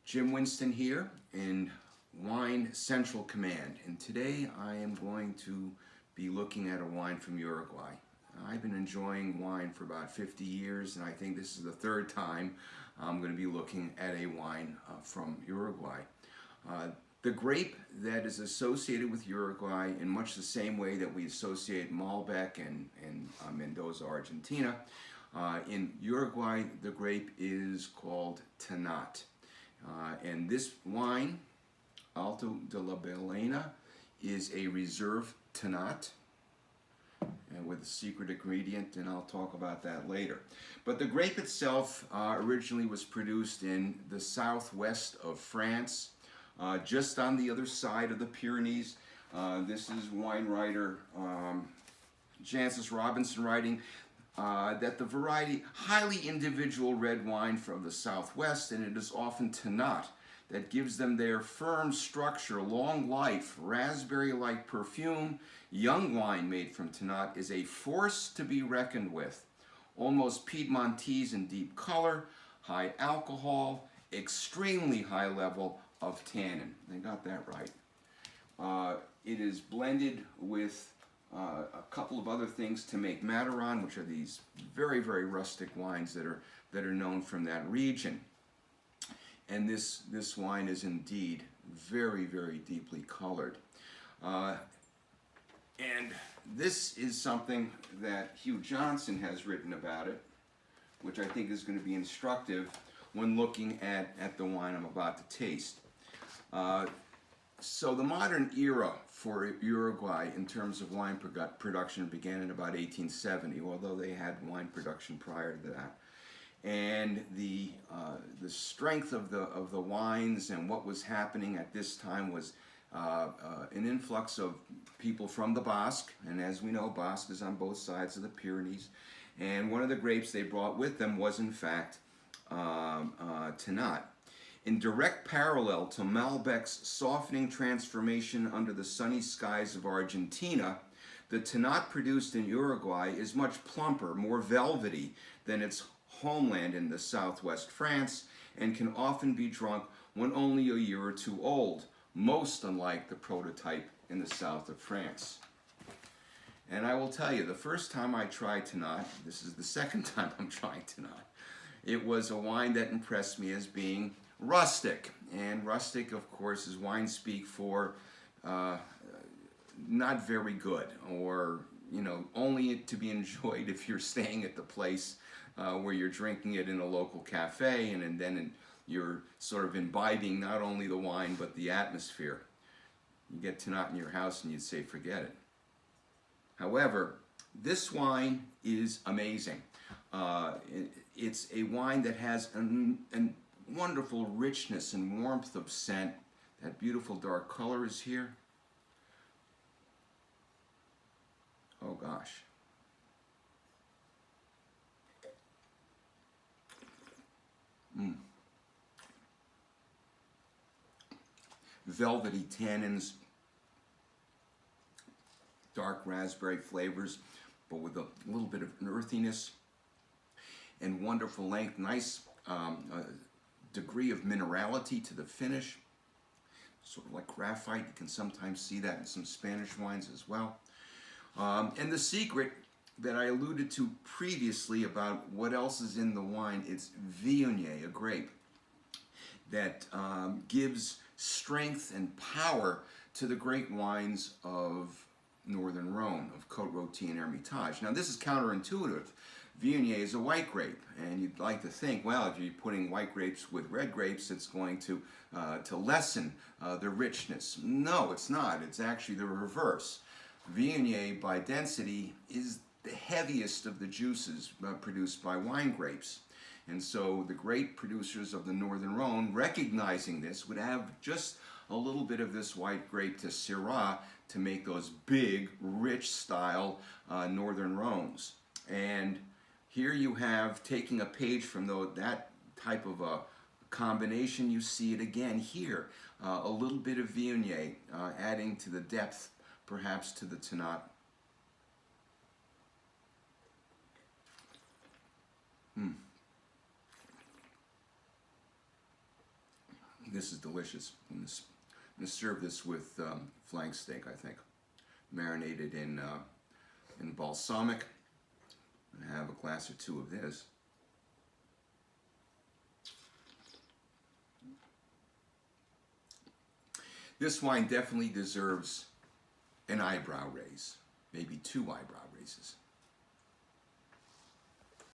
Jim Winston here in Wine Central Command, and today I am going to be looking at a wine from Uruguay. I've been enjoying wine for about 50 years, and I think this is the third time I'm going to be looking at a wine from Uruguay. The grape that is associated with Uruguay in much the same way that we associate Malbec and Mendoza, Argentina, in Uruguay the grape is called Tannat. And this wine, Alto de la Ballena, is a reserve Tannat and with a secret ingredient, and I'll talk about that later. But the grape itself originally was produced in the southwest of France, just on the other side of the Pyrenees. This is wine writer Jancis Robinson writing that the variety, highly individual red wine from the southwest, and it is often Tannat that gives them their firm structure, long life, raspberry-like perfume. Young wine made from Tannat is a force to be reckoned with. Almost Piedmontese in deep color, high alcohol, extremely high level of tannin. They got that right. It is blended with a couple of other things to make Mataron, which are these very, very rustic wines that are known from that region. And this wine is indeed very, very deeply colored. And this is something that Hugh Johnson has written about it, which I think is going to be instructive when looking at the wine I'm about to taste. So the modern era for Uruguay in terms of wine production began in about 1870, although they had wine production prior to that. And the strength of the wines and what was happening at this time was an influx of people from the Basque, and as we know, Basque is on both sides of the Pyrenees. And one of the grapes they brought with them was, in fact, Tannat. In direct parallel to Malbec's softening transformation under the sunny skies of Argentina, the Tannat produced in Uruguay is much plumper, more velvety than its homeland in the southwest France, and can often be drunk when only a year or two old, most unlike the prototype in the south of France. And I will tell you, the first time I tried Tannat, this is the second time I'm trying Tannat, it was a wine that impressed me as being rustic. And rustic, of course, is wine speak for not very good, or only to be enjoyed if you're staying at the place where you're drinking it in a local cafe, and then you're sort of imbibing not only the wine but the atmosphere. You get Tannat in your house and you'd say, forget it. However, this wine is amazing. It's a wine that has a wonderful richness and warmth of scent. That beautiful dark color is here. Oh gosh. Velvety tannins, dark raspberry flavors, but with a little bit of an earthiness and wonderful length. Nice degree of minerality to the finish, sort of like graphite. You can sometimes see that in some Spanish wines as well. And the secret that I alluded to previously about what else is in the wine, it's Viognier, a grape that gives strength and power to the great wines of Northern Rhone, of Côte-Rôtie and Hermitage. Now this is counterintuitive. Viognier is a white grape, and you'd like to think, well, if you're putting white grapes with red grapes, it's going to lessen the richness. No, it's not. It's actually the reverse. Viognier, by density, is the heaviest of the juices produced by wine grapes. And so the great producers of the Northern Rhone, recognizing this, would have just a little bit of this white grape to Syrah to make those big, rich style Northern Rhones. And here you have, taking a page from that type of a combination, you see it again here. A little bit of Viognier adding to the depth, perhaps, to the Tannat. This is delicious. I'm going to serve this with flank steak, I think, marinated in balsamic. And have a glass or two of this. This wine definitely deserves an eyebrow raise, maybe 2 eyebrow raises.